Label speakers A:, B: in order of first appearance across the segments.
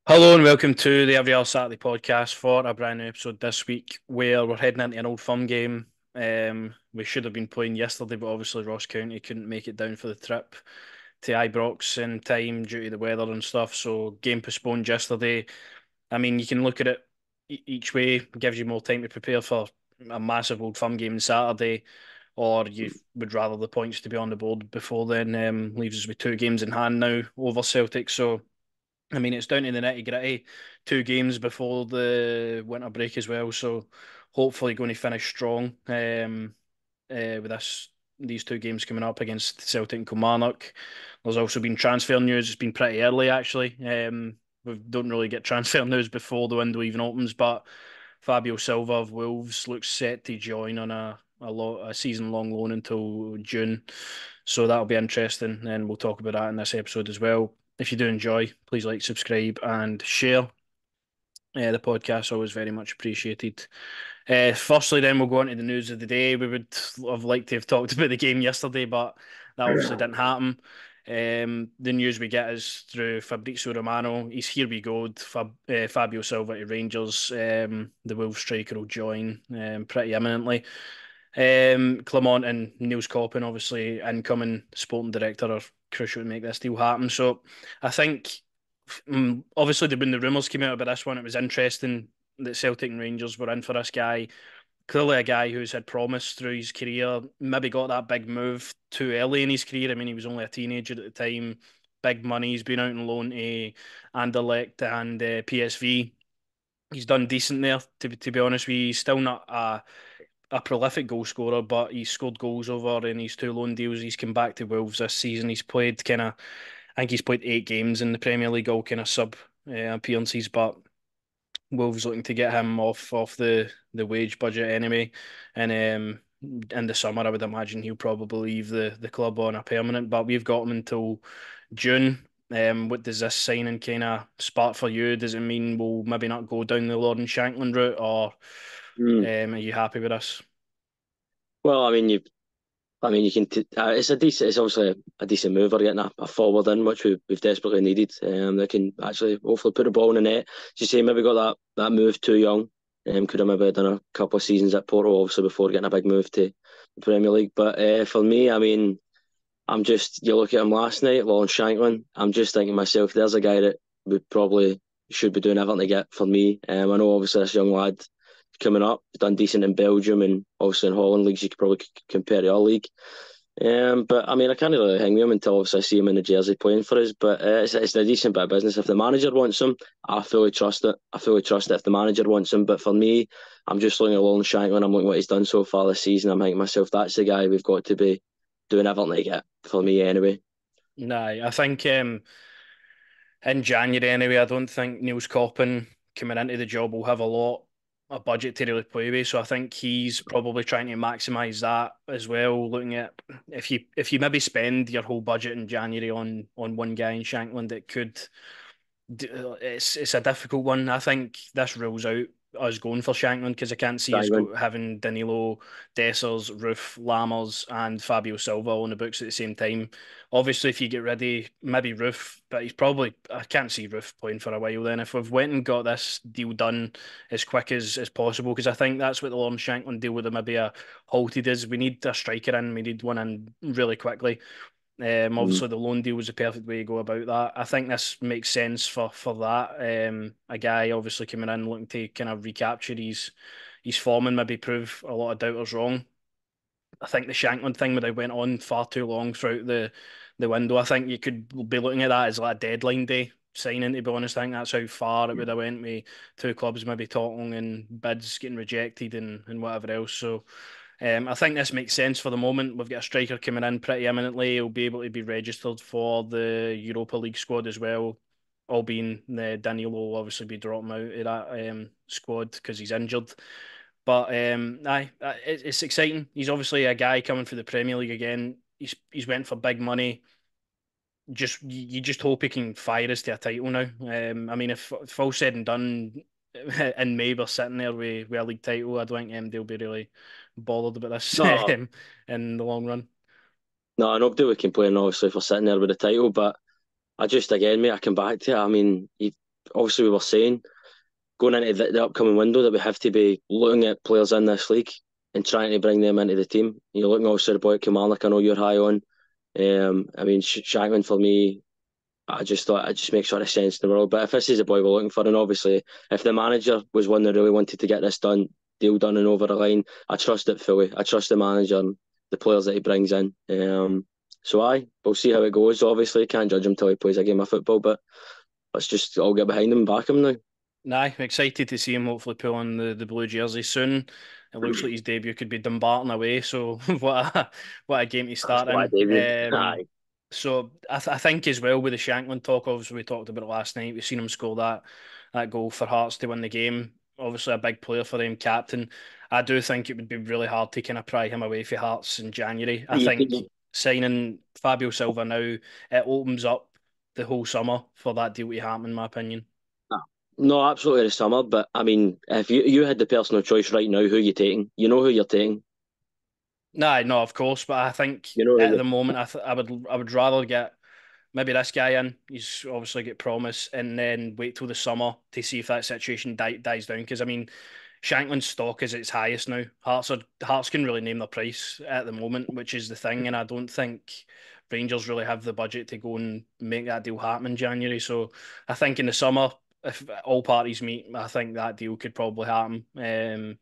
A: Hello and welcome to the Every Other Saturday podcast for a brand new episode this week where we're heading into an old firm game. We should have been playing yesterday, but obviously Ross County couldn't make it down for the trip to Ibrox in time due to the weather and stuff. So game postponed yesterday. I mean, you can look at it each way. It gives you more time to prepare for a massive old firm game on Saturday, or you would rather the points to be on the board before then. Leaves us with two games in hand now over Celtic. So I mean, it's down to the nitty gritty. Two games before the winter break as well, so hopefully going to finish strong. With these two games coming up against Celtic and Kilmarnock. There's also been transfer news. It's been pretty early actually. We don't really get transfer news before the window even opens, but Fabio Silva of Wolves looks set to join on a season long loan until June. So that'll be interesting, and we'll talk about that in this episode as well. If you do enjoy, please like, subscribe, and share. The podcast always very much appreciated. Firstly, then we'll go on to the news of the day. We would have liked to have talked about the game yesterday, but that obviously didn't happen. The news we get is through Fabrizio Romano. He's here we go. Fabio Silva to Rangers. The Wolves striker will join pretty imminently. Clement and Niels Coppin, obviously incoming sporting director, are crucial to make this deal happen. So I think, obviously, when the rumours came out about this one, it was interesting that Celtic and Rangers were in for this guy. Clearly, a guy who's had promise through his career, maybe got that big move too early in his career. I mean, he was only a teenager at the time. Big money. He's been out on loan to Anderlecht and PSV. He's done decent there, to be honest with you. He's still not a prolific goal scorer, but he's scored goals over in his two loan deals. He's come back to Wolves this season. He's played I think he's played 8 games in the Premier League, all kind of sub appearances, but Wolves looking to get him off the wage budget anyway. And in the summer, I would imagine he'll probably leave the club on a permanent, but we've got him until June. What does this signing kind of spark for you? Does it mean we'll maybe not go down the Lord and Shankland route, or
B: Mm.
A: are you happy with us?
B: Well, you can. It's a decent. It's obviously a decent move. We're getting a forward in, which we've desperately needed. That can actually hopefully put the ball in the net. As you say, maybe got that move too young. Could have maybe done a couple of seasons at Porto, obviously, before getting a big move to the Premier League. But for me, I'm just. You look at him last night, Lawrence Shanklin. I'm just thinking to myself, there's a guy that we probably should be doing everything to get for me. I know obviously this young lad coming up, done decent in Belgium and also in Holland leagues. You could probably compare to our league. But I mean, I can't really hang with him until obviously I see him in the jersey playing for us. But it's a decent bit of business. If the manager wants him, I fully trust it. I fully trust it if the manager wants him. But for me, I'm just looking at Lawrence Shanklin. I'm looking at what he's done so far this season. I'm thinking to myself, that's the guy we've got to be doing everything to get for me anyway.
A: Nah, I think in January anyway, I don't think Niels Coppin coming into the job will have a lot of budget to really play with. So I think he's probably trying to maximise that as well. Looking at if you maybe spend your whole budget in January on one guy in Shankland, it could it's a difficult one. I think this rules out us going for Shankland because I can't see us
B: Shanklin.
A: having Danilo, Dessers, Roof, Lammers, and Fabio Silva on the books at the same time. Obviously, if you get ready, maybe Roof, but he's probably I can't see Roof playing for a while. Then if we've went and got this deal done as quick as possible, because I think that's what the Lawrence Shankland deal with him maybe a halted is. We need a striker in, we need one in really quickly.
B: Mm.
A: Obviously, the loan deal was the perfect way to go about that. I think this makes sense for that. A guy obviously coming in looking to kind of recapture his form and maybe prove a lot of doubters wrong. I think the Shankland thing would have went on far too long throughout the window. I think you could be looking at that as like a deadline day signing. To be honest, I think that's how far it would have went with two clubs maybe talking and bids getting rejected and whatever else. So. I think this makes sense for the moment. We've got a striker coming in pretty imminently. He'll be able to be registered for the Europa League squad as well. All being Danilo will obviously be dropping out of that squad because he's injured. But it's exciting. He's obviously a guy coming for the Premier League again. He's went for big money. You just hope he can fire us to a title now. I mean, if all said and done, in May we're sitting there with a league title, I don't think they'll be really bothered about this
B: No,
A: in the long run.
B: no, nobody would complain obviously for sitting there with the title, but I just again, mate, I come back to it. I mean, obviously we were saying going into the upcoming window that we have to be looking at players in this league and trying to bring them into the team. You're looking obviously at the boy Kamarlik, I know you're high on. I mean, Shankman for me, I just thought it just makes sort of sense in the world. But if this is the boy we're looking for, and obviously if the manager was one that really wanted to get this done, deal done and over the line, I trust it fully. I trust the manager and the players that he brings in. So we'll see how it goes. Obviously, can't judge him till he plays a game of football, but let's just all get behind him and back him now.
A: Nah, I'm excited to see him hopefully pull on the blue jersey soon. It looks like his debut could be Dumbarton away, so what a game to
B: That's
A: start
B: why
A: in.
B: David. Aye.
A: So I think as well with the Shankland talk, obviously we talked about it last night. We've seen him score that goal for Hearts to win the game. Obviously a big player for them, captain. I do think it would be really hard to kind of pry him away for Hearts in January. I
B: You
A: think
B: can,
A: signing Fabio Silva now, it opens up the whole summer for that deal to happen, in my opinion.
B: no, absolutely the summer, but I mean, if you had the personal choice right now, who you taking? You know who you're taking.
A: No, no, of course, but I think
B: You know who
A: at
B: you.
A: the moment I would rather get maybe this guy in. He's obviously got promise, and then wait till the summer to see if that situation dies down. Because I mean, Shankland's stock is at its highest now. Hearts can really name their price at the moment, which is the thing, and I don't think Rangers really have the budget to go and make that deal happen in January. So I think in the summer, if all parties meet, I think that deal could probably happen.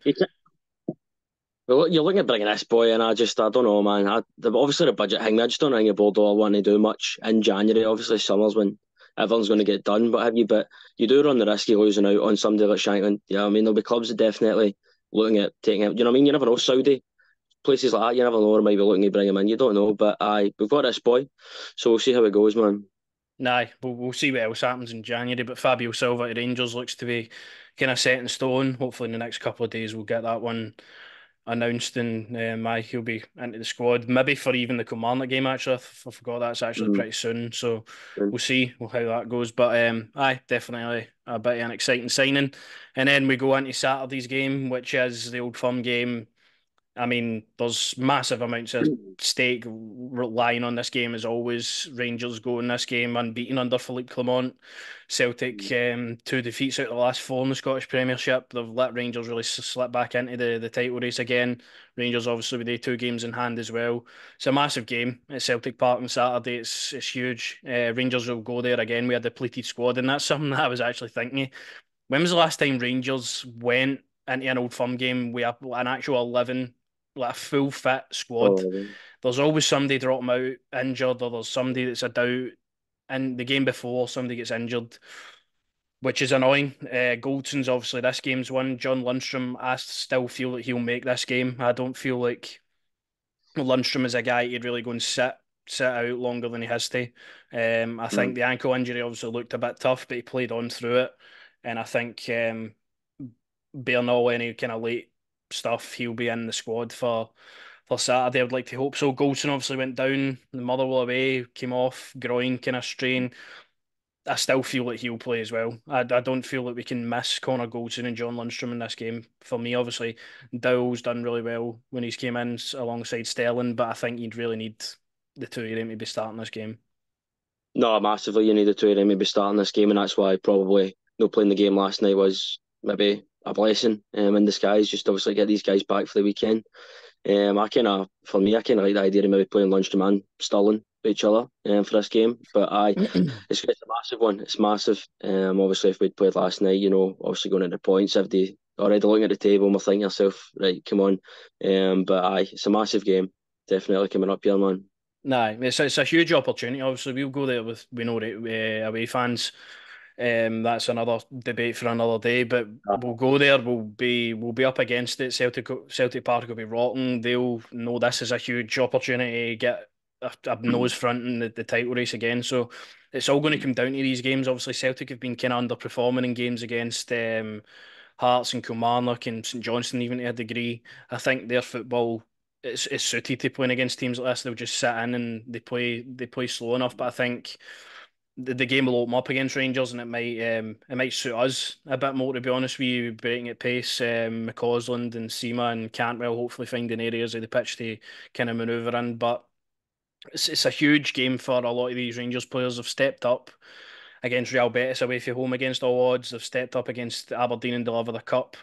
B: You Well, you're looking at bringing this boy in. I don't know, man. Obviously, the budget thing, I just don't think the board will want to do much in January. Obviously, summer's when everyone's going to get done, what have you. But you do run the risk of losing out on somebody like Shankland. Yeah, I mean, there'll be clubs that definitely looking at taking him. You know what I mean? You never know. Saudi, places like that, you never know. They might be looking to bring him in. You don't know. But we've got this boy. So we'll see how it goes, man.
A: Nah, we'll see what else happens in January. But Fabio Silva at Rangers looks to be kind of set in stone. Hopefully, in the next couple of days, we'll get that one announced, and he'll be into the squad. Maybe for even the Kilmarnock game. Actually, I forgot that's actually
B: Mm.
A: pretty soon. So we'll see how that goes. But definitely a bit of an exciting signing. And then we go into Saturday's game, which is the Old Firm game. I mean, there's massive amounts of stake lying on this game as always. Rangers go in this game unbeaten under Philippe Clement. Celtic, two defeats out of the last four in the Scottish Premiership. They've let Rangers really slip back into the title race again. Rangers obviously with the two games in hand as well. It's a massive game at Celtic Park on Saturday. It's huge. Rangers will go there again. We had a depleted squad, and that's something that I was actually thinking. When was the last time Rangers went into an Old Firm game with an actual 11, like a full fit squad?
B: Oh,
A: There's always somebody dropping out injured, or there's somebody that's a doubt. In the game before, somebody gets injured, which is annoying. Goldson's obviously this game's one. John Lundstrom, I still feel that he'll make this game. I don't feel like Lundstrom is a guy who'd really go and sit out longer than he has to. I think
B: mm.
A: the ankle injury obviously looked a bit tough, but he played on through it. And I think bearing all any kind of late stuff, he'll be in the squad for Saturday. I would like to hope so. Goldson obviously went down, the Motherwell away, came off, groin kind of strain. I still feel that he'll play as well. I don't feel that we can miss Connor Goldson and John Lundstrom in this game. For me, obviously, Dowell's done really well when he's came in alongside Sterling, but I think you'd really need the two of them to be starting this game.
B: No, massively. You needed to maybe starting this game, and that's why probably no playing the game last night was maybe a blessing in disguise. Just obviously get these guys back for the weekend. For me, I kind of like the idea of maybe playing Lundstrom and Sterling with each other for this game. But it's a massive one. It's massive. Obviously, if we'd played last night, obviously going into the points, if they already looking at the table, and we're thinking yourself, right, come on. But it's a massive game. Definitely coming up here, man.
A: Nah, it's a huge opportunity. Obviously, we'll go there with we know away fans. That's another debate for another day. But we'll go there. We'll be up against it. Celtic Park will be rotten. They'll know this is a huge opportunity to get a nose front in the title race again. So it's all going to come down to these games. Obviously, Celtic have been kind of underperforming in games against Hearts and Kilmarnock and St Johnstone even to a degree. I think their football is suited to playing against teams like this. They'll just sit in and they play slow enough. But I think the game will open up against Rangers, and it might suit us a bit more. To be honest with you, breaking at pace, McCausland and Seema and Cantwell hopefully finding areas of the pitch to kind of manoeuvre in. But it's a huge game for a lot of these Rangers players. Have stepped up. against Real Betis away from home against all odds. They've stepped up against Aberdeen and delivered a cup.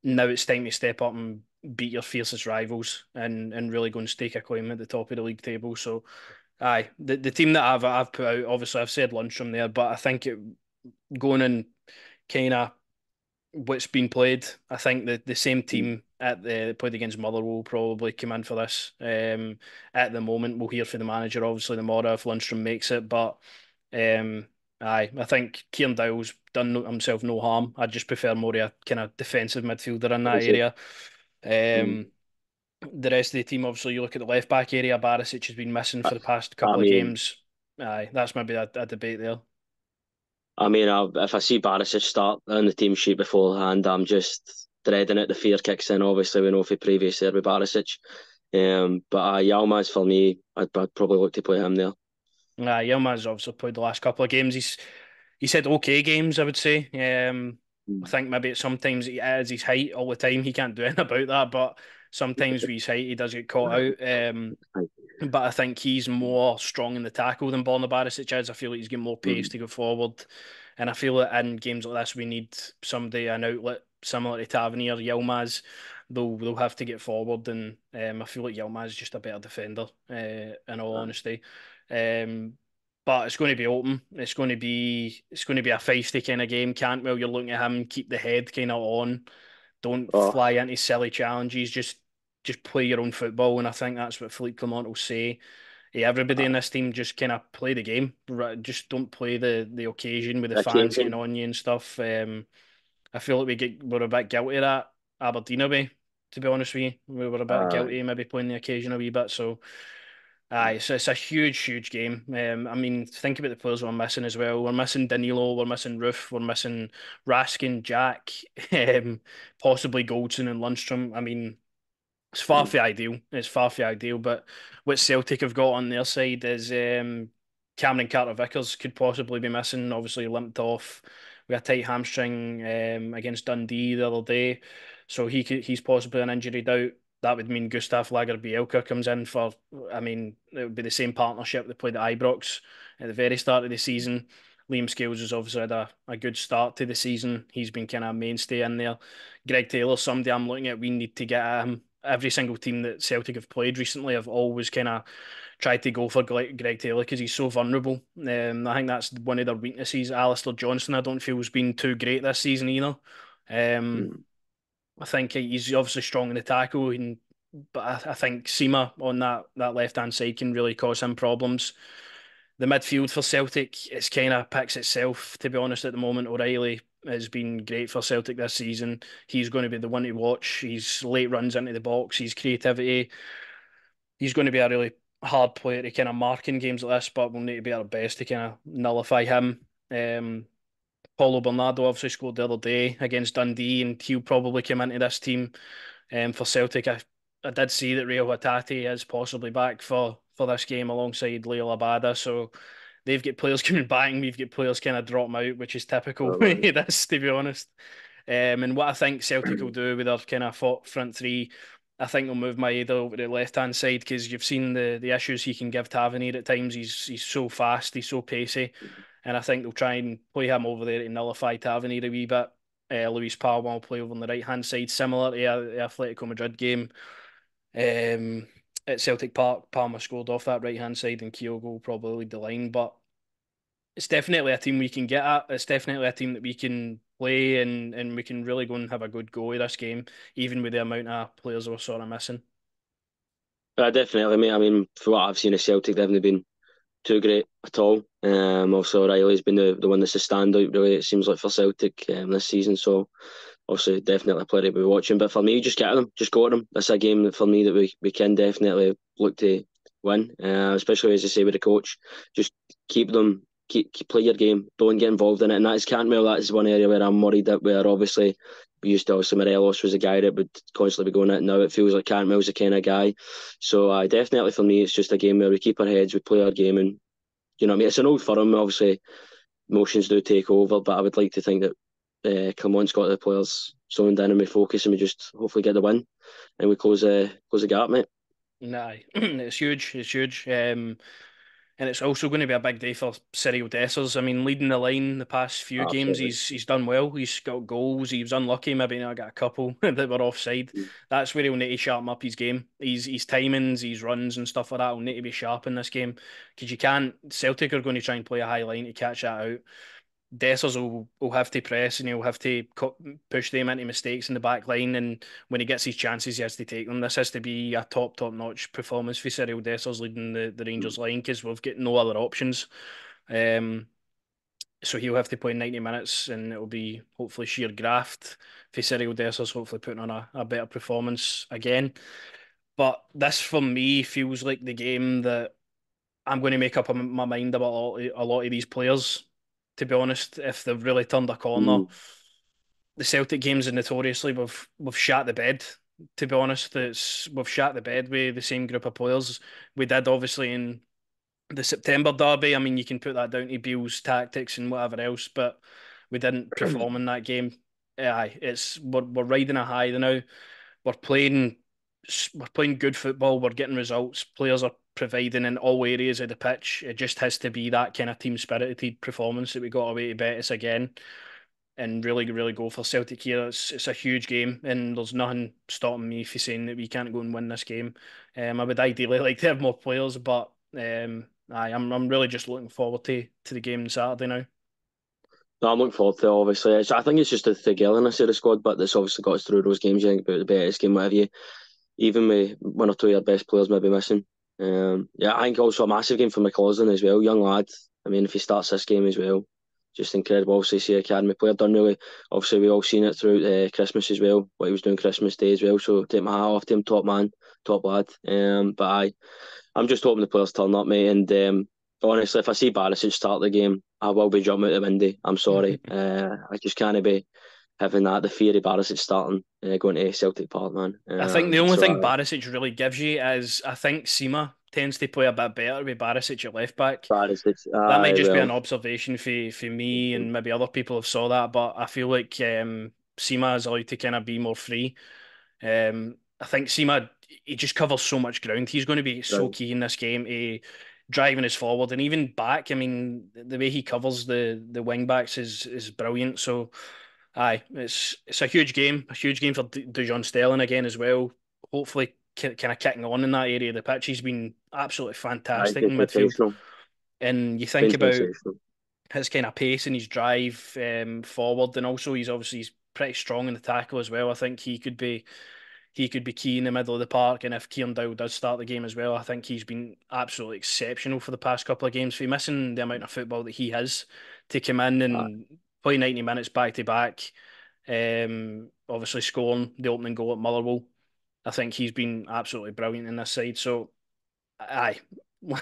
A: Now it's time to step up and beat your fiercest rivals and really go and stake a claim at the top of the league table. So, aye, the team that I've put out, obviously I've said Lundstram there, but I think going in kind of what's been played. I think the same team at the played against Motherwell will probably come in for this. At the moment, we'll hear from the manager, obviously tomorrow if Lundstrom makes it. But um, I think Kieran Dowell's done himself no harm. I just prefer more of a kind of defensive midfielder in that area. Um, the rest of the team, obviously, you look at the left back area. Barisic has been missing for the past
B: I
A: couple of
B: mean,
A: games. Aye, that's maybe a debate there.
B: if I see Barisic start on the team sheet beforehand, I'm just dreading it. The fear kicks in. Obviously, we know for previous there with Barisic. But Yilmaz for me, I'd probably look to play him there.
A: Yilmaz's obviously played the last couple of games. He's had okay games, I would say. I
B: Mm.
A: think maybe sometimes he is his height all the time. He can't do anything about that, but sometimes with his height he does get caught out. But I think he's more strong in the tackle than Borna Barisic is. I feel like he's got more pace
B: Mm.
A: to go forward. And I feel that in games like this, we need somebody, an outlet similar to Tavernier, Yilmaz. They'll have to get forward. And I feel like Yilmaz is just a better defender, in all honesty. Um, but it's going to be open. It's going to be a feisty kind of game. Cantwell, you're looking at him, keep the head kind of on. Don't
B: Oh,
A: fly into silly challenges. Just play your own football, and I think that's what Philippe Clement will say. Yeah, everybody in this team just kind of play the game. Just don't play the occasion with the fans getting
B: occasion.
A: on you and stuff. I feel like we're a bit guilty of that Aberdeen away, to be honest with you. We were a bit
B: Uh,
A: guilty maybe playing the occasion a wee bit. So aye, so it's a huge game. I mean, think about the players we're missing as well. We're missing Danilo, we're missing Roof, we're missing Raskin, Jack, possibly Goldson and Lundstrom. I mean, it's far
B: mm,
A: from ideal. It's far from ideal. But what Celtic have got on their side is Cameron Carter-Vickers could possibly be missing. Obviously limped off with a tight hamstring against Dundee the other day, so he's possibly an injury doubt. That would mean Gustav Lagerbielke comes in for. I mean, it would be the same partnership they played at Ibrox at the very start of the season. Liam Scales has obviously had a good start to the season. He's been kind of a mainstay in there. Greg Taylor, somebody I'm looking at, we need to get at him. Every single team that Celtic have played recently have always kind of tried to go for Greg Taylor because he's so vulnerable. I think that's one of their weaknesses. Alistair Johnston, I don't feel has been too great this season either. Um,
B: mm.
A: I think he's obviously strong in the tackle, but I think Sima on that left hand side can really cause him problems. The midfield for Celtic, it's kind of picks itself, to be honest, at the moment. O'Reilly has been great for Celtic this season. He's going to be the one to watch. His late runs into the box, his creativity. He's going to be a really hard player to kind of mark in games like this, but we'll need to be our best to kind of nullify him. Paulo Bernardo obviously scored the other day against Dundee, and he'll probably come into this team for Celtic. I did see that Rio Hatate is possibly back for this game alongside Leo Labada, so they've got players coming back and we've got players kind of drop out, which is typical
B: Oh,
A: of this, to be honest. And what I think Celtic will do with their kind of front three, I think they'll move Maeda over to the left hand side because you've seen the issues he can give Tavernier at times. He's so fast, he's so pacey, and I think they'll try and play him over there to nullify Tavernier a wee bit. Luis Palma will play over on the right hand side, similar to the Atletico Madrid game. At Celtic Park, Palma scored off that right hand side, and Kyogo will probably lead the line. But it's definitely a team we can get at. It's definitely a team that we can play, and we can really go and have a good go at this game, even with the amount of players we're sort of missing.
B: definitely, mate. I mean, for what I've seen of Celtic, they haven't been too great at all. Also, O'Reilly's been the one that's a standout, really, it seems like, for Celtic this season. So, obviously, definitely a player to be watching. But for me, just get them, just go at them. That's a game that for me that we can definitely look to win, especially as I say with the coach. Just keep them, keep play your game. Don't get involved in it. And that is Cantwell. That is one area where I'm worried that where obviously we used to also Morelos was a guy that would constantly be going at. Now it feels like Cantwell's the kind of guy. So definitely for me, it's just a game where we keep our heads, we play our game, and you know what I mean. It's an old firm, obviously. Emotions do take over, but I would like to think that Clement's got the players zoned in and we focus and we just hopefully get the win and we close the gap, mate.
A: Nah, it's huge. It's huge. And it's also going to be a big day for Cyril Dessers. I mean, leading the line the past few games,
B: Absolutely.
A: he's done well. He's got goals. He was unlucky, maybe not got a couple that were offside. That's where he'll need to sharpen up his game. His timings, his runs and stuff like that will need to be sharp in this game because you can't. Celtic are going to try and play a high line to catch that out. Dessers will have to press and he'll have to push them into mistakes in the back line. And when he gets his chances, he has to take them. This has to be a top notch performance for Cyril Dessers leading the Rangers line because we've got no other options. Um, so he'll have to play 90 minutes and it'll be hopefully sheer graft for Cyril Dessers, hopefully putting on a better performance again. But this for me feels like the game that I'm going to make up my mind about a lot of these players. To be honest, if they've really turned a corner,
B: Mm.
A: the Celtic games are notoriously we've shat the bed. To be honest, it's we've shat the bed with the same group of players. We did obviously in the September derby. I mean, you can put that down to Beale's tactics and whatever else, but we didn't perform in that game. Aye, it's we're riding a high now. We're playing we're playing good football. We're getting results. Players are providing in all areas of the pitch. It just has to be that kind of team spirited performance that we got away to Betis again and really go for Celtic here. It's a huge game, and there's nothing stopping me from saying that we can't go and win this game. I would ideally like to have more players, but I'm really just looking forward to the game on Saturday now.
B: No, I'm looking forward to it, obviously. I think it's just the togetherness of the squad, but that's obviously got us through those games. You think about the Betis game, whatever you, even with one or two of your best players maybe missing. Yeah, I think also a massive game for McCausland as well. Young lad. I mean, if he starts this game as well, just incredible. Obviously, see academy player done really. Obviously, we all seen it throughout Christmas as well. What he was doing Christmas Day as well. So take my hat off to him, top man, top lad. I'm just hoping the players turn up, mate. And honestly, if I see Barisic start the game, I will be jumping out the window. I'm sorry. I just can't be having that the fear of Barisic starting going to Celtic Park, man.
A: I think the only
B: So
A: thing Barisic really gives you is I think Sima tends to play a bit better with Barisic at left back.
B: Barisic,
A: That might
B: aye,
A: just be
B: well,
A: an observation for me and maybe other people have saw that, but I feel like Sima is allowed to kind of be more free. I think Sima he just covers so much ground. He's going to be so
B: right.
A: key in this game to driving us forward and even back. I mean, the way he covers the wing backs is brilliant. So, aye, it's a huge game for Dujon Sterling again as well. Hopefully, kind of kicking on in that area of the pitch. He's been absolutely
B: Aye,
A: fantastic
B: been
A: in midfield.
B: sensational.
A: And you think
B: Been
A: about
B: sensational.
A: his kind of pace and his drive forward, and also he's pretty strong in the tackle as well. I think he could be key in the middle of the park. And if Kieran Dow does start the game as well, I think he's been absolutely exceptional for the past couple of games. For missing the amount of football that he has to come in
B: Aye,
A: and play 90 minutes back to back, obviously scoring the opening goal at Motherwell. I think he's been absolutely brilliant in this side. So, aye,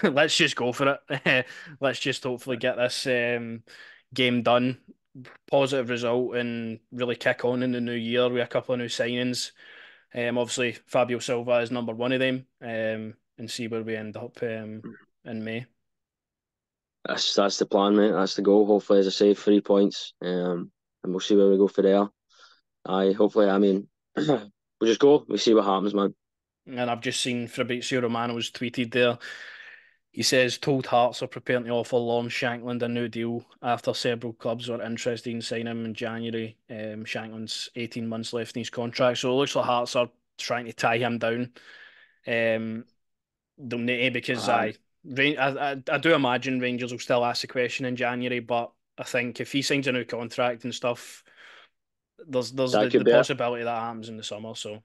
A: let's just go for it. Let's just hopefully get this game done. Positive result and really kick on in the new year with a couple of new signings. Obviously, Fabio Silva is number one of them, and see where we end up in May.
B: that's the plan, mate. That's the goal. Hopefully, as I say, 3 points, and we'll see where we go for there. Aye, hopefully, I mean, we'll just go. We see what happens, man.
A: And I've just seen Fabrizio Romano's tweeted there. He says, told Hearts are preparing to offer Lorne Shankland a new deal after several clubs were interested in signing him in January. Shankland's 18 months left in his contract, so it looks like Hearts are trying to tie him down. Um, they'll need to because
B: Aye,
A: I do imagine Rangers will still ask the question in January, but I think if he signs a new contract and stuff, there's
B: that
A: the
B: could be it.
A: possibility that happens in the summer. So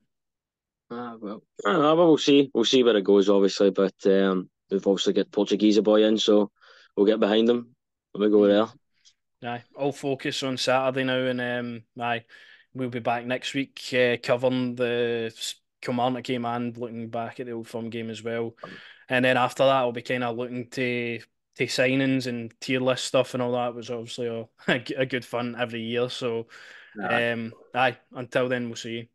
B: Well, we'll see. We'll see where it goes, obviously. But we've obviously got Portuguese boy in, so we'll get behind them. We'll go
A: mm,
B: there.
A: aye, all focus on Saturday now, and aye, we'll be back next week covering the Kilmarnock game and looking back at the Old Firm game as well. And then after that, I'll be kind of looking to signings and tier list stuff and all that, was obviously a good fun every year. So,
B: Aye.
A: aye, until then, we'll see you.